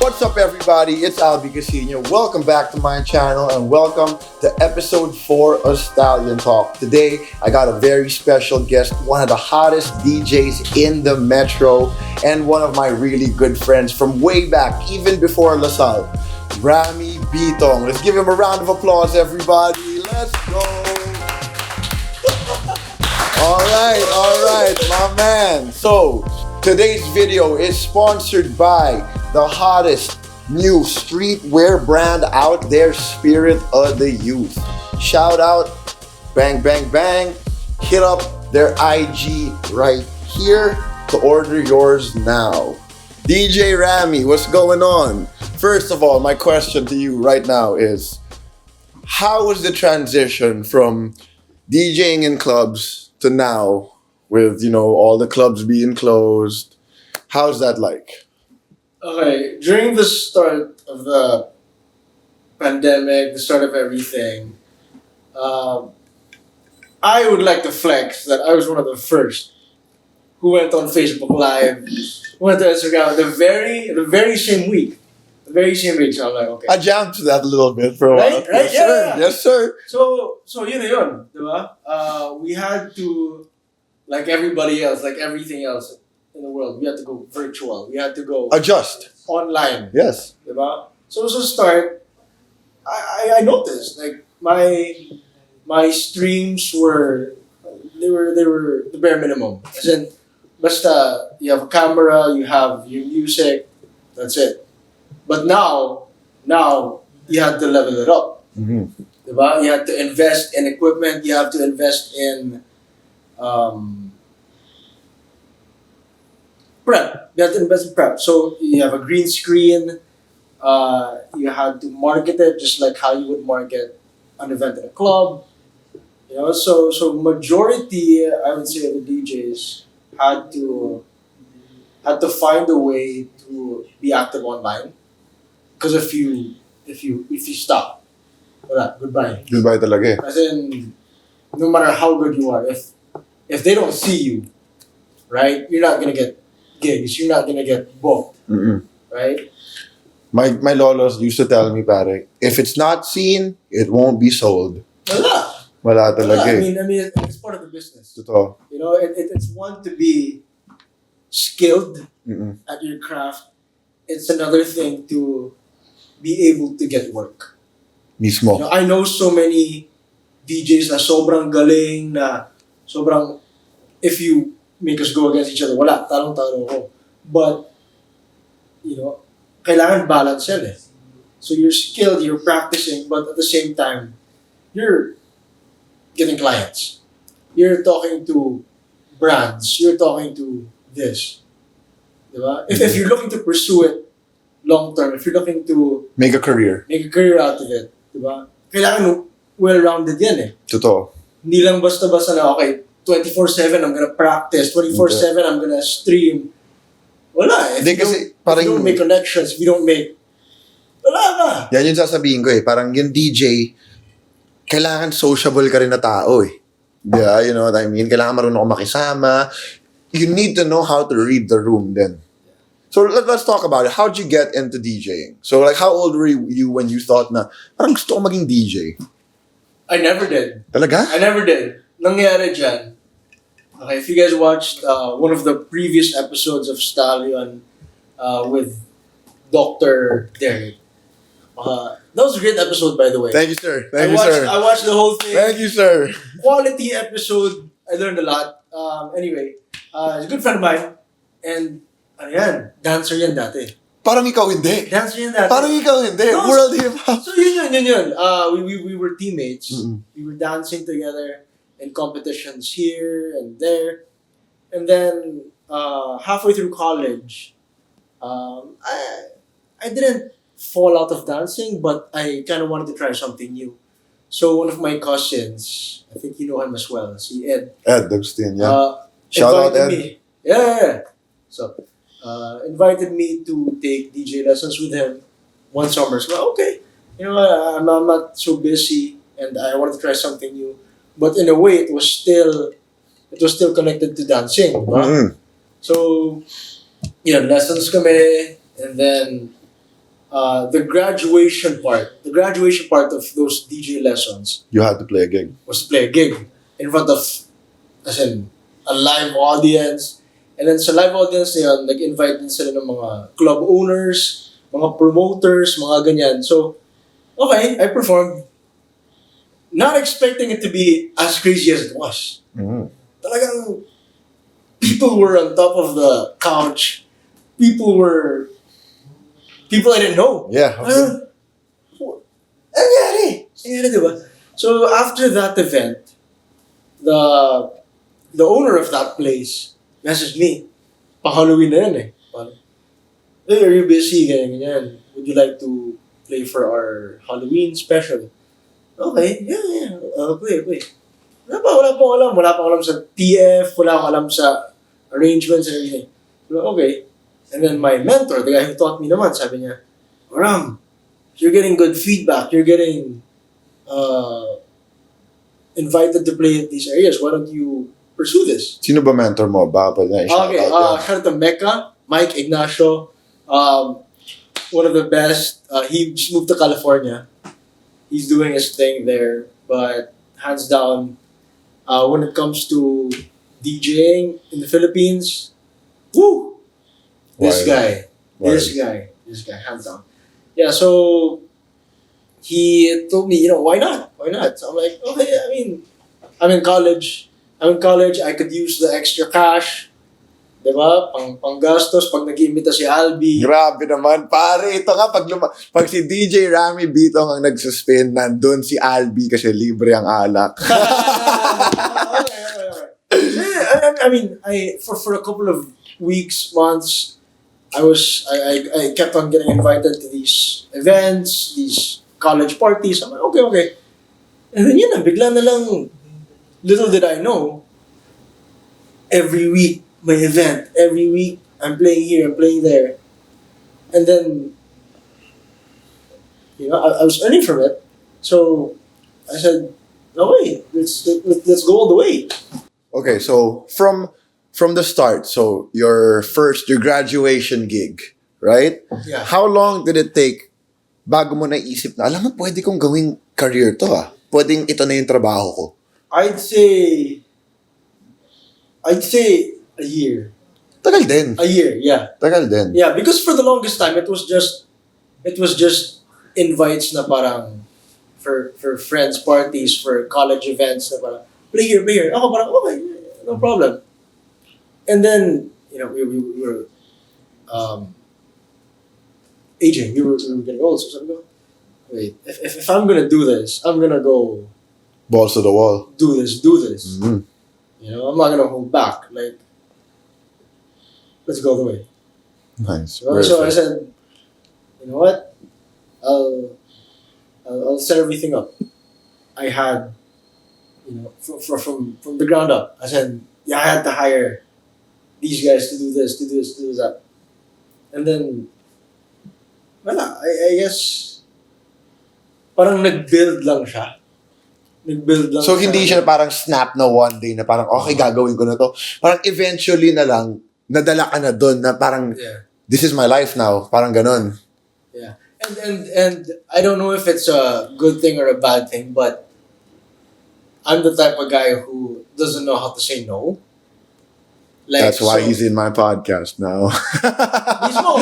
What's up, everybody? It's albiecasino. Welcome back to my channel and welcome to episode 4 of Stallion Talk. Today, I got a very special guest, one of the hottest DJs in the metro and one of my really good friends from way back, even before LaSalle, Rammy Bitong. Let's give him a round of applause, everybody. Let's go. All right, my man. So, today's video is sponsored by the hottest new streetwear brand out there, Spirit of the Youth. Shout out, bang, bang, bang. Hit up their IG right here to order yours now. DJ Rammy, what's going on? First of all, my question to you right now is, how was the transition from DJing in clubs to now with, all the clubs being closed? How's that like? Okay, during the start of the pandemic, the start of everything, I would like to flex that I was one of the first who went on Facebook Live, who went to Instagram the very same week. The very same week. So I'm like, okay. I jammed to that a little bit for a while. Right? Yeah. Yes, sir. So yun, diba? We had to, like everybody else, like everything else in the world, we had to go virtual. We had to go Adjust. online. Yes. Diba? So start, I noticed like my streams were the bare minimum. As in, basta you have a camera, you have your music, that's it. But now you have to level it up. Mm-hmm. Diba? You have to invest in equipment. You have to invest in prep. You have to invest in prep. So you have a green screen. You have to market it just like how you would market an event in a club. So majority, I would say, of the DJs had to find a way to be active online. Because if you stop, wala, goodbye. Goodbye talaga eh. As in, no matter how good you are, if they don't see you, right, you're not gonna get gigs. You're not gonna get booked, right? My lolos used to tell me, pare, if it's not seen, it won't be sold. Wala talaga eh. I mean, it's part of the business. Totoo. It's one to be skilled at your craft. It's another thing to be able to get work. Mismo. I know so many DJs na sobrang galing, na sobrang, if you make us go against each other, wala, talong-talong ko. But, kailangan balance yan eh. So you're skilled, you're practicing, but at the same time, you're getting clients. You're talking to brands. You're talking to this. Diba? If you're looking to pursue it long term, if you're looking to Make a career. out of it, diba? Kailangan well-rounded yan eh. Totoo. Hindi lang basta-basta na, okay, 24/7 I'm gonna practice, 24/7 I'm gonna stream. Wala eh. Hindi kasi parang If you don't make connections, if you don't make, wala na. yan yung sasabihin ko eh. Parang yung DJ, kailangan sociable ka rin na tao eh. Yeah, you know what I mean? Kailangan marunong ka makisama. You need to know how to read the room then. So let's talk about it. How'd you get into DJing? So like, how old were you when you thought na, parang gusto ko maging DJ? I never did. Talaga? I never did. Nangyari dyan. Okay, if you guys watched one of the previous episodes of Stallion with Dr. Derek, that was a great episode, by the way. Thank you, sir. I watched the whole thing. Thank you, sir. Quality episode. I learned a lot. Anyway, he's a good friend of mine. And, dancer yan dati. Parang ikaw hindi. Dancer yan dati. Parang ikaw hindi. No, World hip-hop. So yun. We were teammates. We were dancing together in competitions here and there. And then, halfway through college, I didn't fall out of dancing, but I kind of wanted to try something new. So one of my cousins, I think you know him as well, si Ed. Ed Agustin, yeah. Shout out, invited Ed. me. Yeah. So, invited me to take DJ lessons with him one summer. So, okay. I'm not so busy and I wanted to try something new. But in a way, it was still connected to dancing. Diba? Mm-hmm. So, lessons kami. And then, the graduation part of those DJ lessons You had to play a gig. was to play a gig in front of, as in, a live audience. And then sa live audience na yun, nag-invite din sila ng mga club owners, mga promoters, mga ganyan. So, okay, I performed. Not expecting it to be as crazy as it was. Mm. Talagang, people were on top of the couch. People I didn't know. Yeah. Nangyari, diba? So after that event, the owner of that place messaged me. Pa-Halloween na yan eh. Parang, hey, are you busy? Ganyan. Would you like to play for our Halloween special? Okay, yeah. Play. Wala pong alam. Wala pong alam sa TF, wala pong alam sa arrangements and everything. So, okay. And then my mentor, the guy who taught me naman, sabi niya, Ram, you're getting good feedback. You're getting invited to play at these areas. Why don't you pursue this? Sino ba mentor mo? Baka pa na Okay, shout out to Mecca, Mike Ignacio. One of the best. He just moved to California. He's doing his thing there. But hands down, when it comes to DJing in the Philippines, woo! This guy, hands down. Yeah, so he told me, why not? So I'm like, okay, I mean, I'm in college. I could use the extra cash. Diba? Panggastos pag nag-iimbita si Albi. Grabe naman, pare. Ito nga, pag si DJ Rammy Bitong ang nagsuspend, nandun si Albi kasi libre ang alak. I mean, for a couple of weeks, months, I kept on getting invited to these events, these college parties. I'm like, okay. And then bigla na lang, little did I know, every week, my event. Every week, I'm playing here, I'm playing there. And then, I was earning from it. So, I said, no way, let's go all the way. Okay, so from the start, so your graduation gig, right? Yeah. How long did it take bago mo naisip na, alam mo, pwede kong gawing career to Pwedeng ito na yung trabaho ko. I'd say a year. Tagal din. A year, yeah. Tagal din. Yeah, because for the longest time, it was just invites na parang for friends parties, for college events na parang play here. Ako parang okay, no problem. And then we were aging. We were getting old, so sabi ko, wait, if I'm gonna do this, I'm gonna go Balls to the wall. do this. Mm-hmm. I'm not gonna hold back. Like, let's go the way. Nice. So I said, you know what? I'll set everything up. I had, from the ground up. I said, yeah, I had to hire these guys to do this, to do that. And then, wala, I guess, parang nag-build lang siya. So, hindi siya parang snap na one day na parang, okay, gagawin ko na to. Parang eventually na lang, nadala ka na dun na parang, this is my life now. Parang ganon. Yeah. And I don't know if it's a good thing or a bad thing, but I'm the type of guy who doesn't know how to say no. Like, that's why he's in my podcast now. Mismo.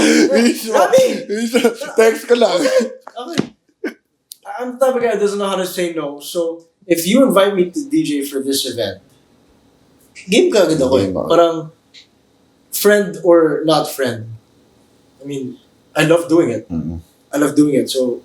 Text ko lang. Okay. I'm the type of guy who doesn't know how to say no. So, if you invite me to DJ for this event, game ka agad ako. Parang, friend or not friend. I mean, I love doing it. Mm-hmm. I love doing it, so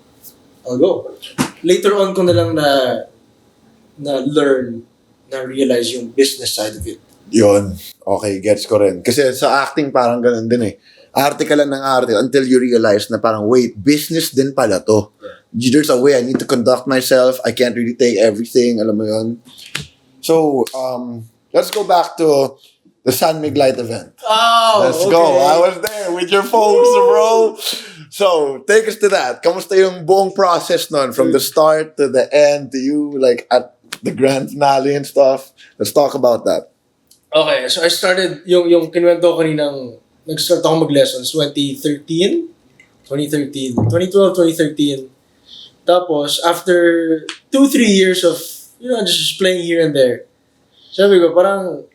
I'll go. Later on ko na lang na learn, na realize yung business side of it. Yun. Okay, gets ko rin. Kasi sa acting parang ganun din eh. Arte ka lang ng arte until you realize na parang, wait, business din pala to. Yeah. There's a way I need to conduct myself. I can't really take everything. Alam mo yun? So, let's go back to the San Mig Light event. Oh, let's go. I was there with your folks, bro. So, take us to that. Kamusta yung buong process nun? From the start to the end to you, like, at the grand finale and stuff. Let's talk about that. Okay, so I started, yung kinuwento ko kaninang, nag-start ako mag-lessons 2013. 2012, 2013. Tapos, after 2-3 years of, just playing here and there, sabi ko, parang,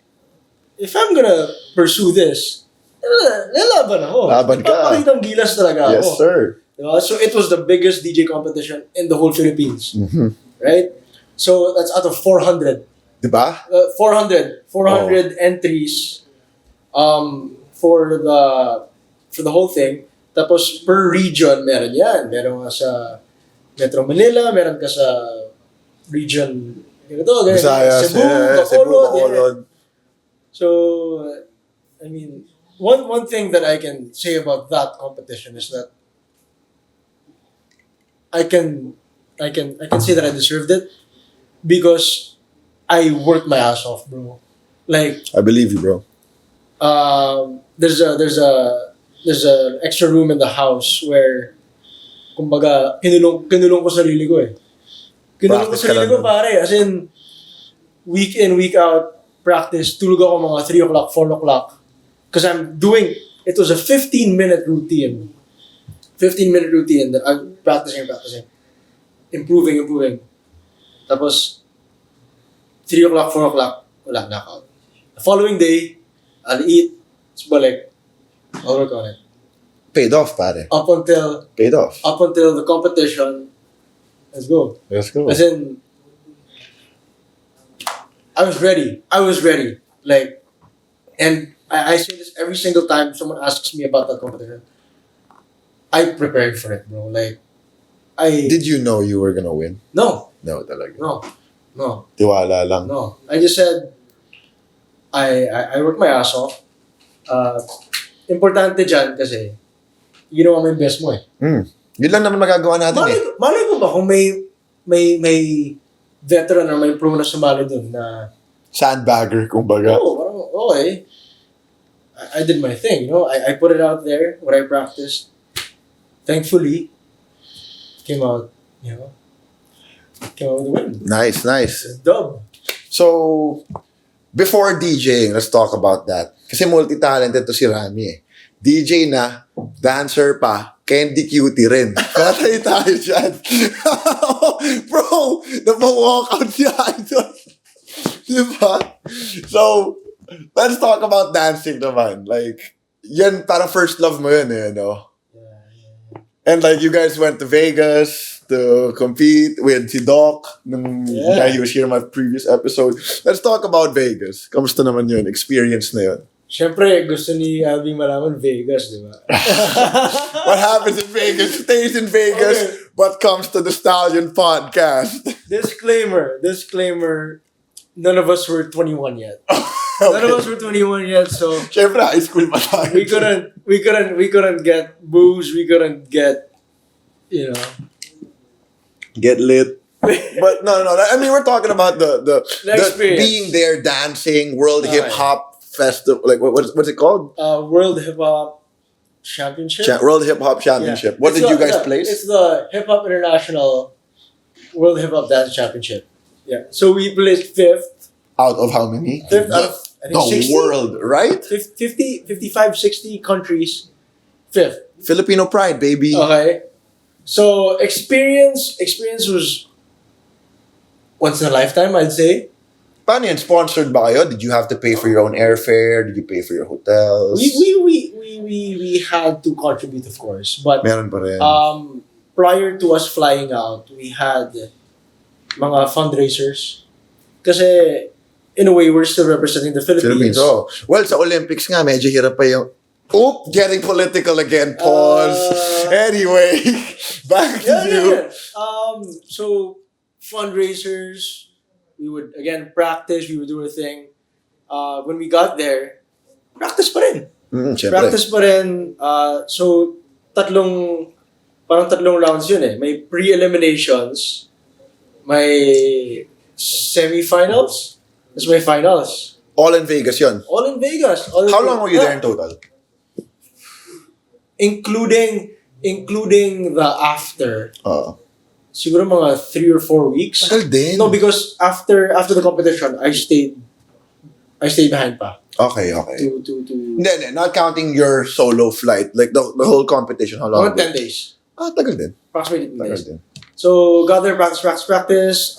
if I'm gonna pursue this, lalaban ako. Laban ka. Papakitang gilas talaga ako. Yes, sir. Diba? So, it was the biggest DJ competition in the whole Philippines. Mm-hmm. Right? So, that's out of 400. Diba? 400 entries for the whole thing. Tapos, per region, meron yan. Meron ka sa Metro Manila, meron ka sa region, Visayas, Cebu, Bacolod. So, I mean, one thing that I can say about that competition is that I can say that I deserved it because I worked my ass off, bro. Like, I believe you, bro. there's an extra room in the house where, kumbaga, kinulong ko sarili ko eh. Kinulong ko Practice ka sarili lang ko, nun. pare. As in, week in, week out, practice, tulog ako mga 3 o'clock, 4 o'clock. Because it was a 15-minute routine. 15-minute routine that I'm practicing. Improving. Tapos, 3 o'clock, 4 o'clock, wala, knockout. The following day, I'll eat, tapos balik. I'll work on it. Paid off, pare. Up until the competition, let's go. Let's go. As in, I was ready. Like, and I say this every single time someone asks me about that competition. I prepared for it, bro. Like, Did you know you were gonna win? No. No, talaga. No. Tiwala lang. No. I just said, I worked my ass off. Importante dyan kasi, ginawa mo yung best mo eh. Yun lang naman magagawa natin Malay ko ba kung may veteran or may pro na sumali dun na Sandbagger, kumbaga. parang, okay. I did my thing, I put it out there, what I practiced. Thankfully, came out with a win. Nice. Dub. So, before DJing, let's talk about that. Kasi multi-talented to si Rammy eh. DJ na, dancer pa, candy cutie rin. Patay tayo dyan. Bro, napa-walkout si Idol. Diba? So, let's talk about dancing naman. Like, yan parang first love mo yun eh, no? And like, you guys went to Vegas to compete with si Doc. He was here in my previous episode. Let's talk about Vegas. Kamusta naman yun? Experience na yun. Siyempre, gusto ni Albi malaman Vegas, di ba? What happens in Vegas stays in Vegas, but comes to the Stallion podcast. Disclaimer. None of us were 21 yet. None of us were 21 yet, so Siyempre, high school pa tayo. we couldn't get booze. We couldn't get, Get lit. But no. I mean, we're talking about the experience. Being there, dancing, World Hip Hop Festival. Like, what's it called? World Hip Hop Championship. World Hip Hop Championship. Yeah. What did you guys place? It's the Hip Hop International World Hip Hop Dance Championship. Yeah. So we placed 5th. Out of how many? 5th out of, I think, the 60? world, right? 50, 55, 60 countries. 5th. Filipino pride, baby. Okay. So experience was once in a lifetime, I'd say. Paano yun? Sponsored ba kayo? Did you have to pay for your own airfare? Did you pay for your hotels? We had to contribute, of course, but Meron pa rin. prior to us flying out, we had mga fundraisers. Kasi in a way, we're still representing the Philippines. Oh. Well, sa Olympics nga, medyo hirap pa yung... Getting political again. Pause. Anyway, back to you. So, fundraisers, we would, again, practice, we would do a thing. When we got there, practice pa rin. Practice pa rin. So, parang tatlong rounds yun eh. May pre-eliminations, may semi-finals, tapos may finals. All in Vegas yun? All in Vegas. How long were you there in total? Including the after. Siguro mga 3 or 4 weeks. Tagal din. No, because after the competition, I stayed behind pa. Okay. to Hindi, not counting your solo flight. Like the whole competition, how long? mga 10 days. Tagal din. Approximately 10 Tagal days. din. So, got there, practice.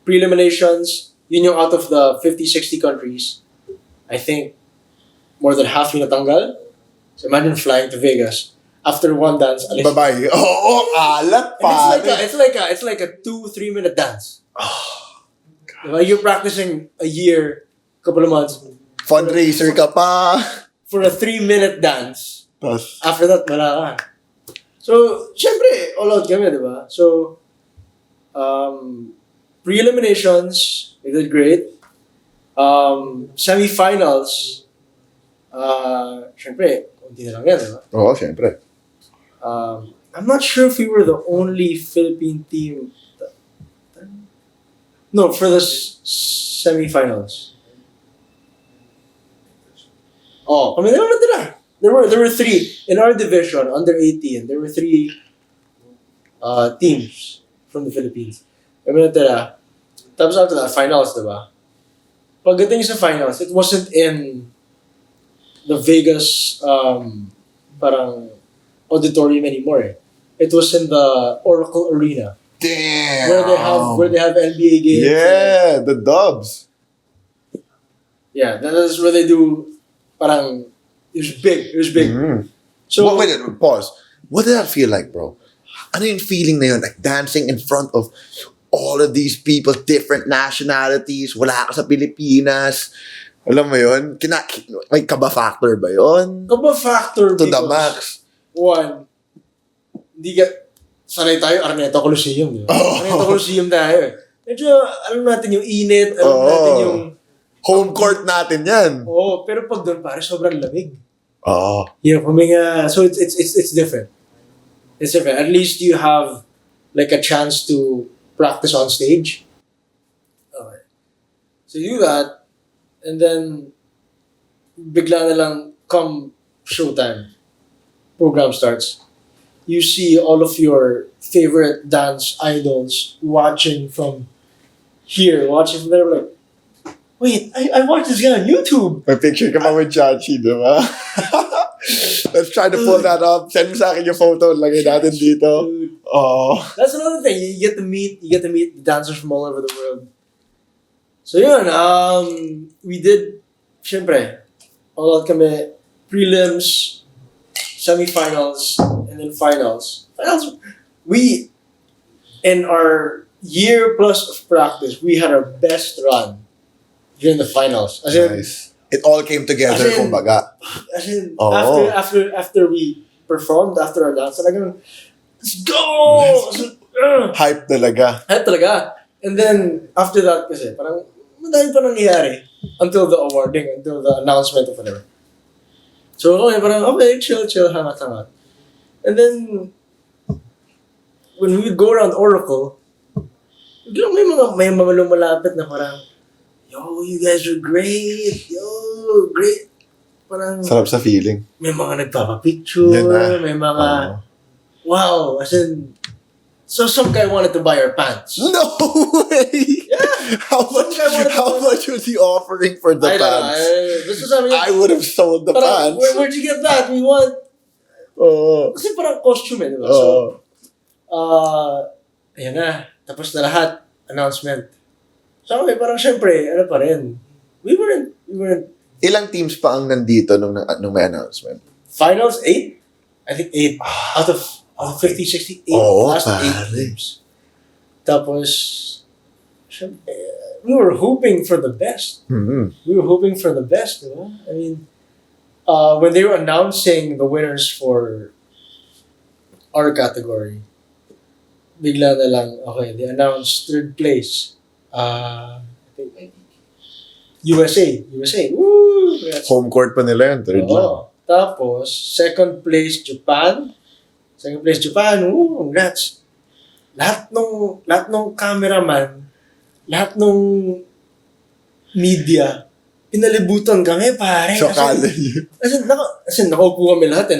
Pre-eliminations, yun yung out of the 50, 60 countries. I think more than half yung natanggal. So, imagine flying to Vegas. After one dance, alis. Bye-bye. Alat pa. It's like a 2-3 minute dance. Diba? You're practicing a year, couple of months. Fundraiser ka pa. For a 3-minute dance. Tas, After that, wala ka. So, syempre, all out kami, di ba? So, pre-eliminations, we did great. Semi-finals, syempre, konti na lang yan, di ba? Oo, syempre. I'm not sure if we were the only Philippine team. No, for the semi-finals. Oh, kami na lang natira. There were 3 in our division under 18. There were 3 teams from the Philippines. Kami natira. Tapos after that, finals, diba? Pagdating sa finals, it wasn't in the Vegas parang auditorium anymore. It was in the Oracle Arena. Damn. Where they have NBA games. Yeah, the Dubs. Yeah, that is where they do parang it was big. Mm. So Wait, pause. What did that feel like, bro? Ano yung feeling na yun? Like dancing in front of all of these people, different nationalities, wala ka sa Pilipinas. Alam mo yun? May kaba factor ba yun? kaba factor To the because, max. One, hindi ka sanay tayo Araneta Coliseum, di ba? Araneta Coliseum tayo. Medyo alam natin yung init, alam natin yung home court natin yan. pero pag doon pare sobrang lamig. Oo. So it's different. It's different. At least you have like a chance to practice on stage. Okay. So you do that, and then bigla na lang come showtime. Program starts. You see all of your favorite dance idols watching from here, watching from there, like, wait, I watched this guy on YouTube. May picture ka pa with Chachi, di ba? Let's try to pull that up. Send mo sa akin yung photo. Lagay natin dito. Dude. Oh. That's another thing. You get to meet dancers from all over the world. So yun, we did, syempre, all out kami, prelims, semifinals, and then finals. We, in our year plus of practice, we had our best run during the finals. As in, Nice. It all came together, As in- kumbaga. Oh. after we performed, after our dance, talagang, let's go! Hype talaga. Hype talaga. And then, after that kasi, parang madami pa nangyayari until the awarding, until the announcement of whatever. So, okay, parang, okay, chill, hangat. And then, when we would go around Oracle, biglang may mga lumalapit na parang, yo, you guys are great. Yo, great. Parang, Sarap sa feeling. may mga nagpapapicture, Yan na. may mga, wow, as in, so some guy wanted to buy our pants. No way! Yeah. How much was he offering for the I don't know. pants? This is, I mean, I would have sold the parang, pants. where'd you get that? We want, Oo. kasi parang costume di ba? Oo. So, ayan na. Tapos na lahat. Announcement. So, okay, parang syempre, ano pa rin. We weren't, Ilang teams pa ang nandito nung may announcement? finals, 8? I think 8. Out of 50, 60, 8. Oo, last 8 pare. teams. Tapos, syempre, we were hoping for the best. Mm-hmm. We were hoping for the best, di ba? I mean, when they were announcing the winners for our category, bigla na lang, okay, they announced third place. I think USA. Woo! Congrats. Home court pa nila yun, third lang. Oo. Tapos, second place Japan. Woo! Congrats. Lahat nung cameraman, lahat nung media, pinalibutan kami, pare. So, kala yun. As in, nakaupo kami lahat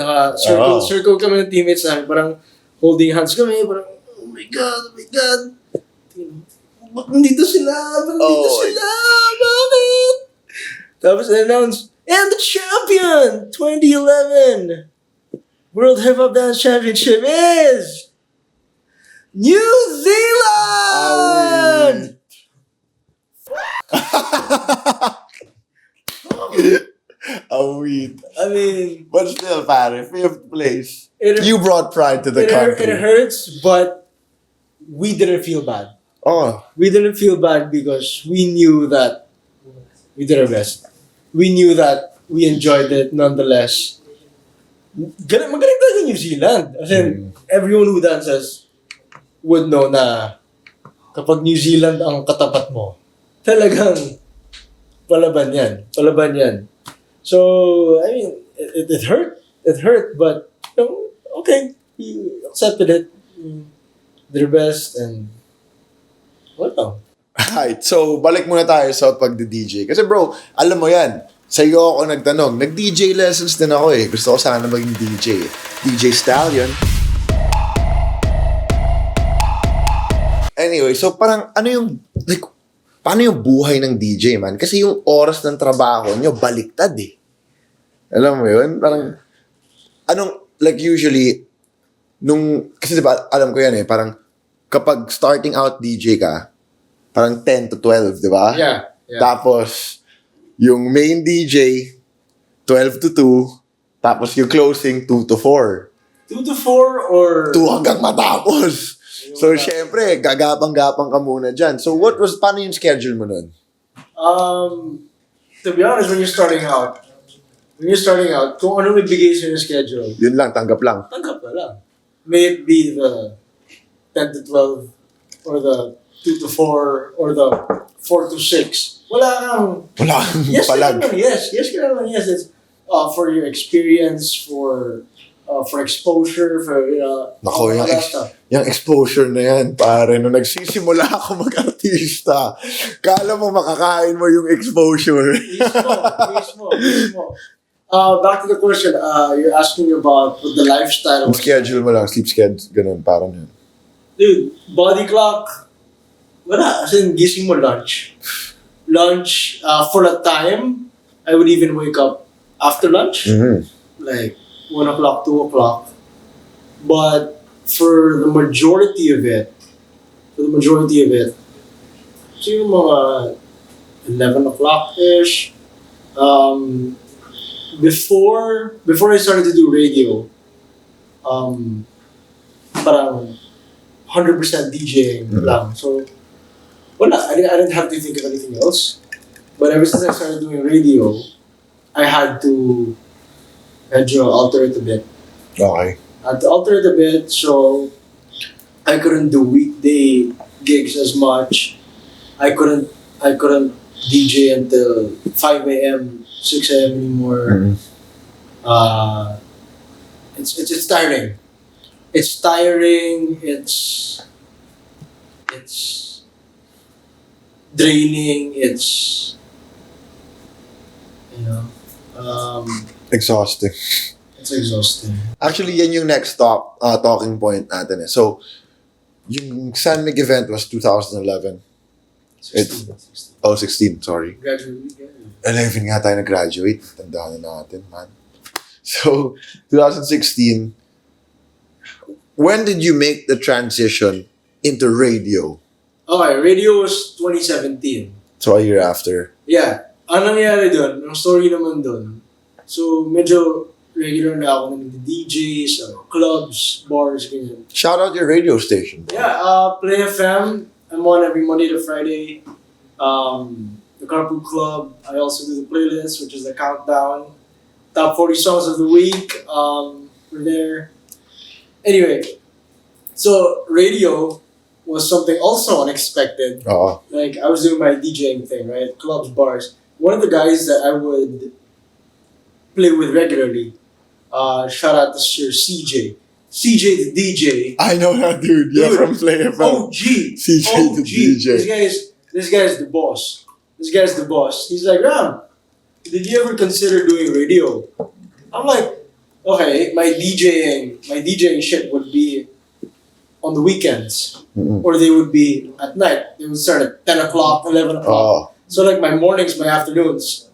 circle kami ng teammates namin, parang holding hands kami, parang, oh my God. Ba't nandito sila? Bakit? Tapos announced, and the champion 2011 World Hip Hop Dance Championship is New Zealand! Awit. I mean, But still, pare, 5th place. It- You brought pride to the country. it hurts, but we didn't feel bad. Oh, We didn't feel bad because we knew that we did our best. We knew that we enjoyed it nonetheless. Magaling talaga New Zealand. As in, everyone who dances would know na kapag New Zealand ang katapat mo, talagang palaban yan. Palaban yan. So, I mean, it hurt. It hurt, but, you know, okay. We accepted it. We did our best, and well, Right. So, balik muna tayo sa pagdi-DJ. Kasi bro, alam mo yan, sa'yo ako nagtanong. Nag-DJ lessons din ako eh. Gusto ko sana maging DJ. DJ Stallion. Anyway, so parang ano yung, like, paano yung buhay ng DJ, man? Kasi yung oras ng trabaho nyo, baliktad eh. Alam mo yun? Parang, like usually, kasi diba, alam ko yan eh, parang, kapag starting out DJ ka, parang 10 to 12, diba? yeah. Tapos, yung main DJ, 12 to 2, tapos yung closing, 2 to 4. 2 to 4 or... 2 hanggang matapos. So, syempre, gagapang-gapang ka muna dyan. So, paano yung schedule mo nun? To be honest, when you're starting out, kung ano ibigay sa yung schedule, Yun lang, tanggap lang. tanggap na lang. May it be the 10 to 12, or the 2 to 4, or the 4 to 6. Wala kang... Wala kang Yes, palag. Yes, it's for your experience, for exposure, for, Nako, all that stuff. yung exposure na yan, pare. Nung nagsisimula ako mag-artista, kala mo makakain mo yung exposure. Mismo. Back to the question, you're asking about the lifestyle. Yung schedule mo lang, sleep schedule, ganun, parang yun. Dude, body clock, wala. As in, gising mo lunch. For a time, I would even wake up after lunch. Mm-hmm. Like 1 o'clock, 2 o'clock. But for the majority of it, so yung mga 11 o'clock-ish, before I started to do radio, parang 100% DJing lang. So, wala. I didn't have to think of anything else. But ever since I started doing radio, I had to alter it a bit. Okay. I had to alter it a bit, so I couldn't do weekday gigs as much. I couldn't DJ until 5 a.m., 6 a.m. anymore. Mm-hmm. It's tiring. It's tiring. It's draining. It's Exhausting. it's exhausting. Actually, yan yung next talking point natin eh. So, yung San Mig event was 2011. 16, sorry. Gradually. 11 nga tayo nag-graduate. Tandaan na natin, man. So, 2016, when did you make the transition into radio? Okay, radio was 2017. So, a year after. Yeah. Ang nangyari doon, ang story naman doon, so medyo regular na ako ng DJ sa clubs, bars, ganyan. Shout out your radio station. Yeah, Play FM. I'm on every Monday to Friday. The Carpool Club. I also do the playlist, which is the countdown. Top 40 songs of the week. We're there. Anyway, so radio was something also unexpected. Like, I was doing my DJing thing, right? Clubs, bars. One of the guys that I would play with regularly, shout out to Sir CJ. CJ the DJ. I know that dude. Yeah, from Play FM. OG. CJ the DJ. This guy's the boss. He's like, Ram, did you ever consider doing radio? I'm like, okay, my DJing shit would be on the weekends. Mm-mm. Or they would be at night. They would start at 10 o'clock, 11 o'clock. So like my mornings, my afternoons,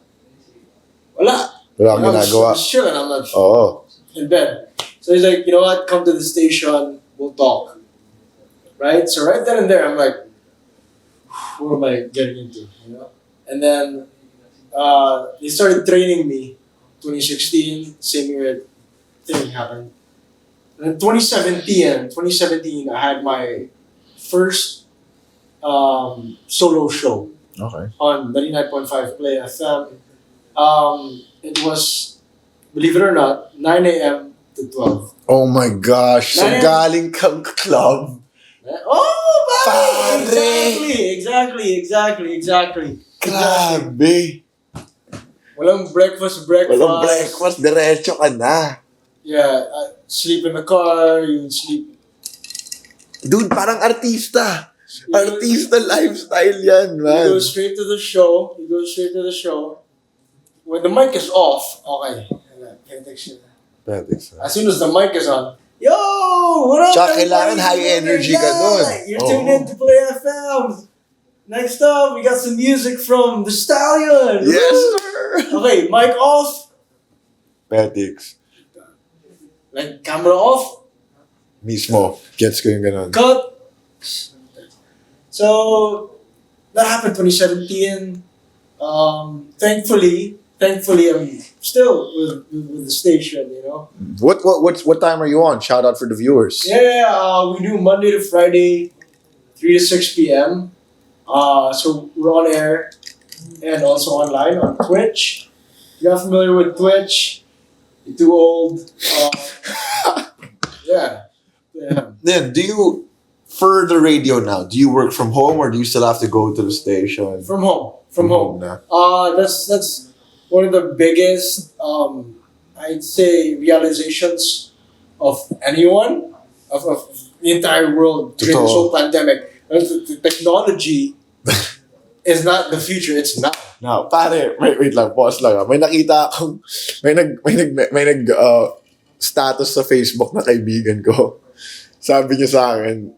Wala. Wala kang ginagawa. I'm just chilling. I'm like Oo. in bed. So he's like, you know what? Come to the station. We'll talk. Right. So right then and there, I'm like, what am I getting into? You know. And then they started training me. 2016, same year thing happened. And then 2017, I had my first solo show Okay. on 99.5 Play FM. It was, believe it or not, 9 a.m. to 12. Oh my gosh. So 9 a.m. galing kang club. Oh, Pare! Exactly. Grabe. Walang breakfast. Walang breakfast. Diretso ka na. Yeah, sleep in the car, you would sleep. Dude, parang artista. You Artista lifestyle yan, man. go straight to the show. When the mic is off, okay. As soon as the mic is on, yo, what up? Tsaka everybody? kailangan high energy ka dun. You're tuned in to Play FM. Next up, we got some music from the Stallion. Yes, Woo! sir. Okay, mic off. Petics. Like, camera off. Mismo. Gets ko yung ganun. Cut. So, that happened 2017. Thankfully, I'm still with the station, you know. What time are you on? Shout out for the viewers. Yeah, we do Monday to Friday, 3 to 6 p.m. So we're on air and also online on Twitch. If you're not familiar with Twitch, you're too old. Yeah. Then, for the radio now, do you work from home or do you still have to go to the station? From home. Na. That's one of the biggest, I'd say, realizations of anyone, of the entire world during this whole pandemic. The technology is not the future, it's now. Now, pare, wait lang, pause lang. May nakita akong, may nag status sa Facebook na kaibigan ko. Sabi niya sa akin,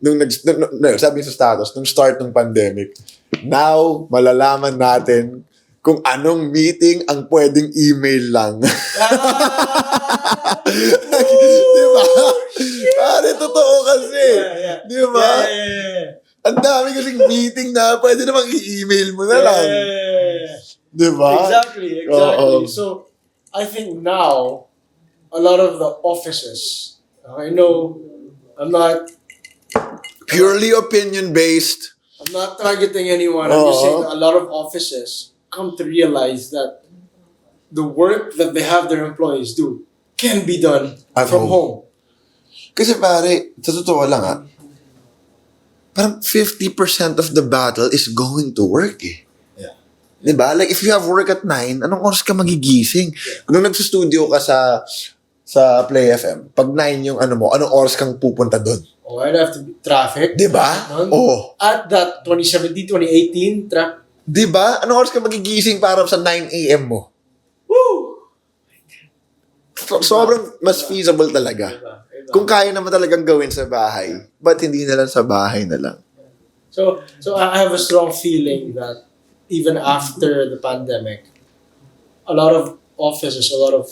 sabi niya sa status, nung start ng pandemic, now, malalaman natin kung anong meeting ang pwedeng email lang. Diba? Pare, totoo kasi. Yeah. Diba? Yeah. Ang dami kasing meeting na pwede namang i-email mo na lang. Diba? Exactly. So, I think now, a lot of the offices, I know, I'm not Purely opinion-based. I'm not targeting anyone. I'm just saying that a lot of offices come to realize that the work that they have their employees do can be done from home. Kasi pare, sa totoo lang parang 50% of the battle is going to work eh. Yeah. Diba? Like if you have work at 9, anong oras ka magigising? Nung nagsustudio ka sa Play FM, pag 9 yung anong oras kang pupunta doon? Oh, I'd have to be traffic. Diba? Oh. At that 2017, 2018, Diba? Anong oras ka magigising para sa 9 a.m. mo? Woo! Sobrang mas feasible talaga. Kung kaya naman talagang gawin sa bahay, ba't hindi na lang sa bahay na lang? So I have a strong feeling that even after the pandemic, a lot of offices, a lot of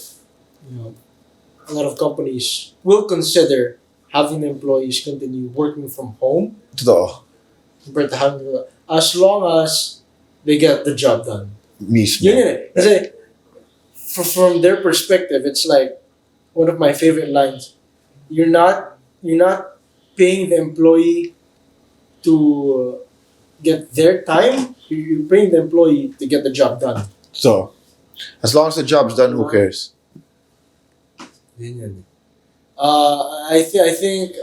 companies will consider having the employees continue working from home. Totoo. Compared to having as long as they get the job done. Mismo. Yun eh. Kasi from their perspective, it's like one of my favorite lines. You're not paying the employee to get their time. You're paying the employee to get the job done. So, as long as the job's done, who cares? I think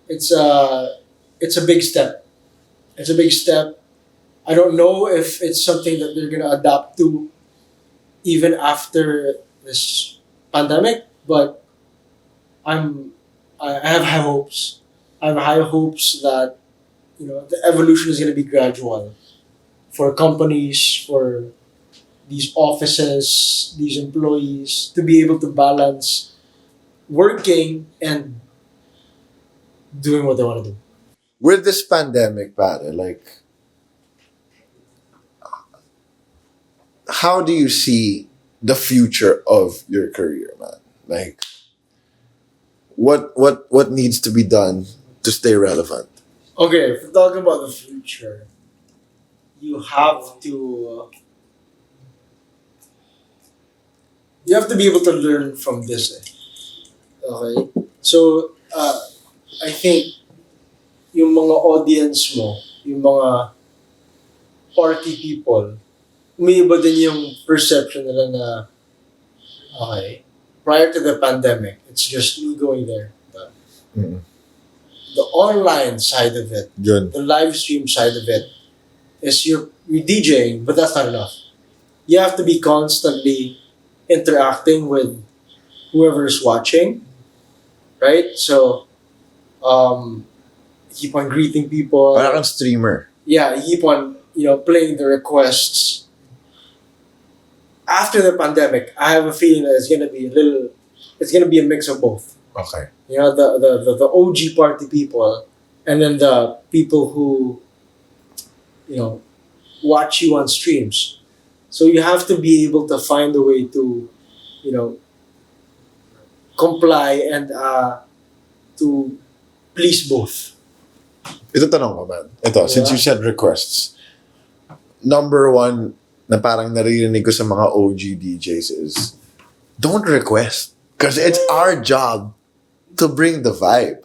it's a big step. It's a big step. I don't know if it's something that they're gonna adapt to even after this pandemic, but I have high hopes. I have high hopes that the evolution is gonna be gradual for companies, for these offices, these employees to be able to balance working and doing what they want to do. With this pandemic, pare, like, how do you see the future of your career, man? Like, what needs to be done to stay relevant? Okay, if we're talking about the future, you have to be able to learn from this. Okay, so I think yung mga audience mo, yung mga party people, umiiba din yung perception nila na, okay, prior to the pandemic, it's just me going there. But Mm. the online side of it, Yun. the live stream side of it, is you're DJing, but that's not enough. You have to be constantly interacting with whoever's watching, right? So, keep on greeting people. Parang kang streamer. Yeah, you keep on playing the requests. After the pandemic, I have a feeling that it's gonna be a mix of both. Okay. You know, the OG party people, and then the people who watch you on streams. So you have to be able to find a way to comply and to please both. Ito tanong ko, man. Ito, since you said requests, number one na parang naririnig ko sa mga OG DJs is, don't request. Because it's our job to bring the vibe.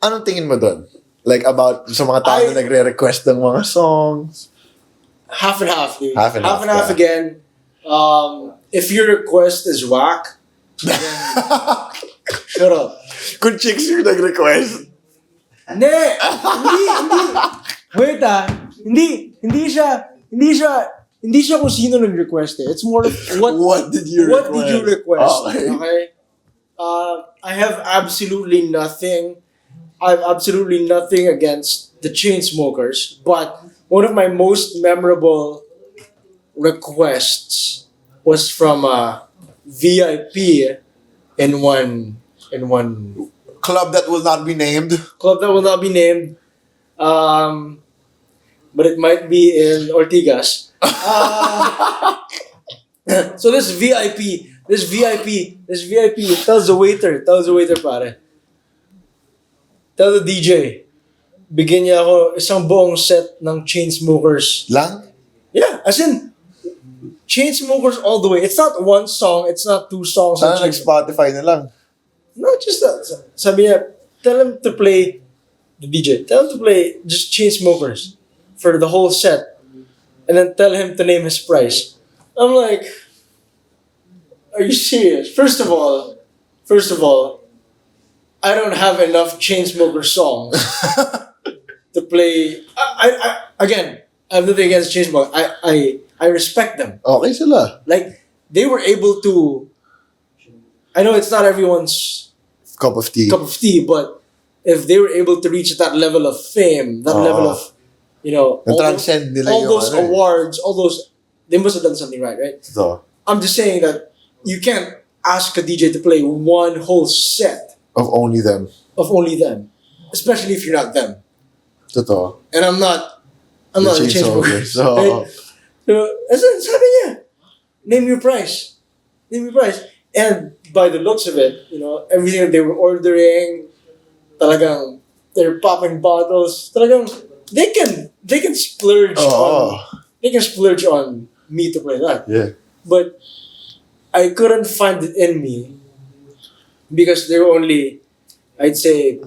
Anong tingin mo dun? Like about sa mga tao na nagre-request ng mga songs? Half and half, dude. Half and half, yeah. again. If your request is whack, then shut up. Kung chicks yung nag-request. Hindi! Wait hindi siya kung sino nag-request eh. It's more of What did you request? What did you request? Okay. I have absolutely nothing against the Chainsmokers, but one of my most memorable requests was from a VIP in one Club that will not be named. club that will not be named, but it might be in Ortigas. So this VIP tells the waiter, pare, tell the DJ, bigyan niya ako isang buong set ng Chainsmokers. Lang? Yeah, as in, Chainsmokers all the way. It's not one song, it's not two songs. Sana nag-Spotify na lang. No, just that. Sabi niya, tell him to play, the DJ, tell him to play just Chainsmokers for the whole set. And then tell him to name his price. I'm like, are you serious? First of all, I don't have enough Chainsmoker songs to play. I again, I have nothing against Chainsmokers. I respect them. Okay sila. Like, they were able to, I know it's not everyone's Cup of tea. but if they were able to reach that level of fame, that level of, Na-transcend nila all yung those ano eh. awards, all those, they must have done something right? So, I'm just saying that you can't ask a DJ to play one whole set of only them. especially if you're not them. Totoo. And I'm not a Chainsmokers. So, Right? So, sabi niya, name your price. And by the looks of it, everything that they were ordering, talagang, they're popping bottles, talagang, they can splurge on me to play that. yeah. But I couldn't find it in me because there were only, I'd say,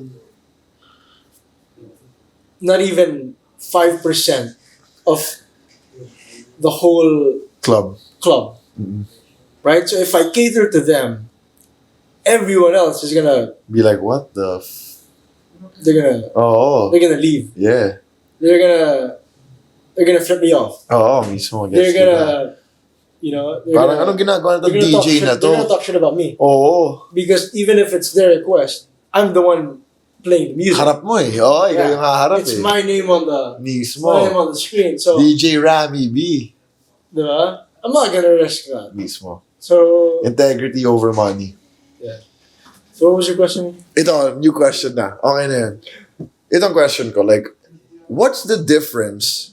not even 5% of the whole Club. club. Right? So if I cater to them, everyone else is gonna, Be like, what the they're gonna leave. Yeah. They're gonna flip me off. Mismo. They're gonna, Parang anong ginagawa na they're gonna DJ na They're gonna to? talk shit about me. Oo. Because even if it's their request, I'm the one playing the music. Harap mo eh. Oo, ikaw yung haharap It's eh. my name on the Mismo. screen. So, DJ Rammy B. diba? I'm not gonna risk that. Mismo. So, Integrity over money. yeah. So what was your question? Ito, new question na. Okay na yan. Itong question ko, like, what's the difference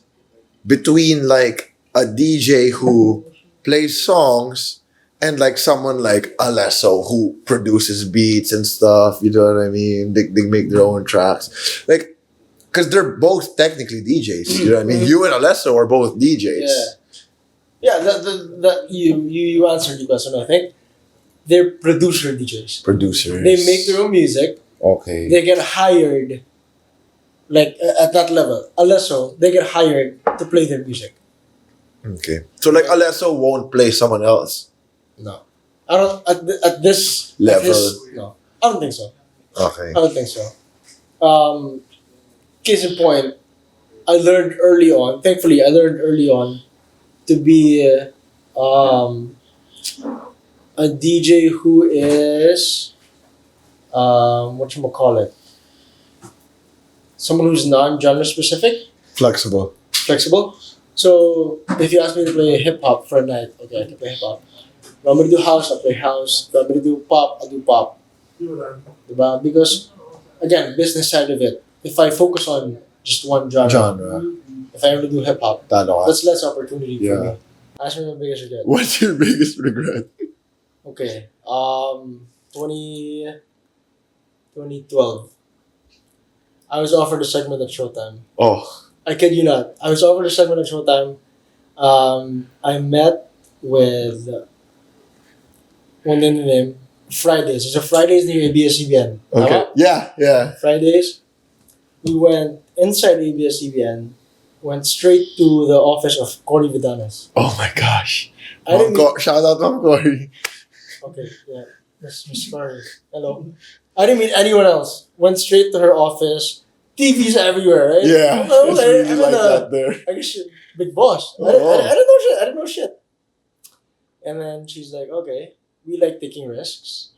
between like a DJ who plays songs, and like someone like Alesso who produces beats and stuff, you know what I mean? They make their own tracks. Like, because they're both technically DJs, you know what I mean? You and Alesso are both DJs. Yeah, you answered the question, I think. They're producer DJs. Producers. They make their own music. Okay. They get hired, like at that level. Alesso, they get hired to play their music. Okay. So like Alesso won't play someone else. No, I don't at this Level. No, I don't think so. Okay. I don't think so. Case in point, I learned early on. Thankfully, I learned early on to be a DJ who is whatchamacallit, someone who's non-genre specific, Flexible. flexible. So if you ask me to play hip hop for a night, okay, I can play hip hop. If I'm gonna do house, I'll play house. If I'm gonna do pop, I'll do pop. Diba? Because again, business side of it. If I focus on just one genre. If I ever do hip hop, that's less opportunity for me. Ask me my biggest regret. What's your biggest regret? Okay. 2012. I was offered a segment at Showtime. Oh. I kid you not. I was offered a segment at Showtime. I met with one name Fridays. It's a Fridays near ABS-CBN. Okay. Yeah. Fridays. We went inside ABS-CBN. Went straight to the office of Cory Vidanas. Oh my gosh. Shout out to Cory. Okay, yeah. That's Miss Cory. Hello. I didn't meet anyone else. Went straight to her office. TVs everywhere, right? Yeah. Okay. It's really like that there. I guess big boss. Oh. I didn't know shit. I didn't know shit. And then she's like, okay, we like taking risks.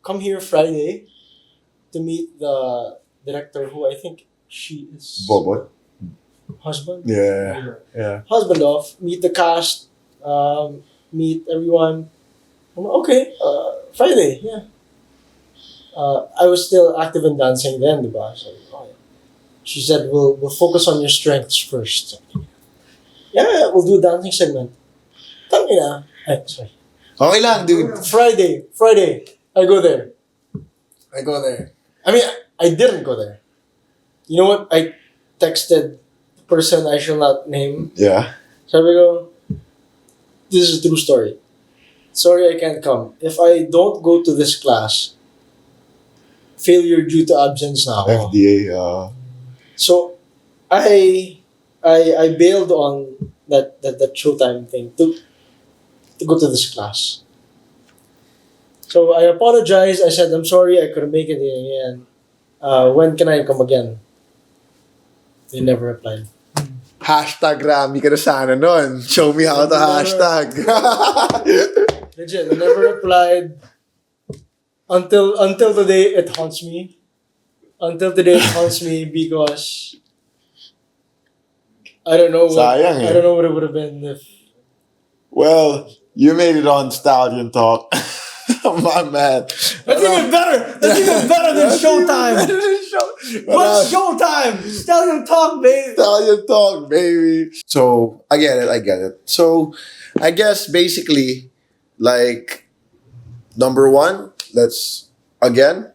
Come here Friday to meet the director who I think she is... Bobo? Husband? Yeah. Husband of. Meet the cast. Meet everyone. I'm like, okay, Friday, yeah. I was still active in dancing then, diba? So, oh, yeah. She said, we'll focus on your strengths first. Yeah, we'll do a dancing segment. Tangina. Sorry. Okay lang, dude. Friday, I go there. I mean, I didn't go there. You know what? I texted the person I shall not name. Yeah. Sabi ko, this is a true story. Sorry, I can't come. If I don't go to this class, failure due to absence na ako. FDA, So, I bailed on that Showtime thing to go to this class. So I apologized. I said, I'm sorry, I couldn't make it again. When can I come again? They never replied. Hashtag Rammy ka na sana nun. Show me how to hashtag. Legit, they never replied. Until today, it haunts me. Because I don't know. Sayang, I don't know what it would have been if. Well, you made it on Stallion Talk. My man. That's even better. That's even better than Showtime. What's Showtime? Stallion Talk, baby. Stallion Talk, baby. So, I get it. So, I guess basically, like, number one, let's, again,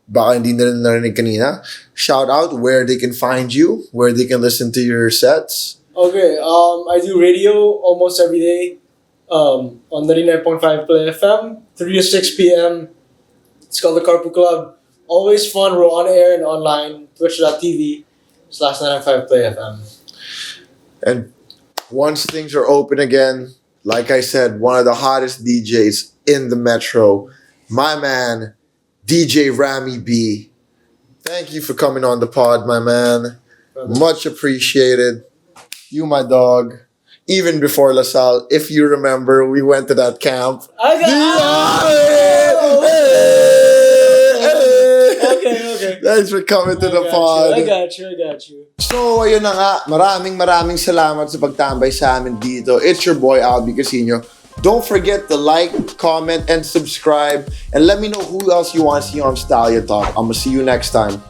baka hindi na narinig kanina, shout out where they can find you, where they can listen to your sets. Okay, I do radio almost every day. On 99.5 Play FM, 3 to 6 p.m. It's called the Carpool Club. Always fun. We're on air and online. Twitch.tv/995 Play FM. And once things are open again, like I said, one of the hottest DJs in the metro, my man, DJ Rammy B. Thank you for coming on the pod, my man. Much appreciated. You, my dog. Even before LaSalle, if you remember, we went to that camp. Okay. Thanks for coming to the pod. I got you. So, ayun na nga. Maraming salamat sa pagtambay sa amin dito. It's your boy, albiecasino. Don't forget to like, comment, and subscribe. And let me know who else you want to see on Stallion Talk. I'm going to see you next time.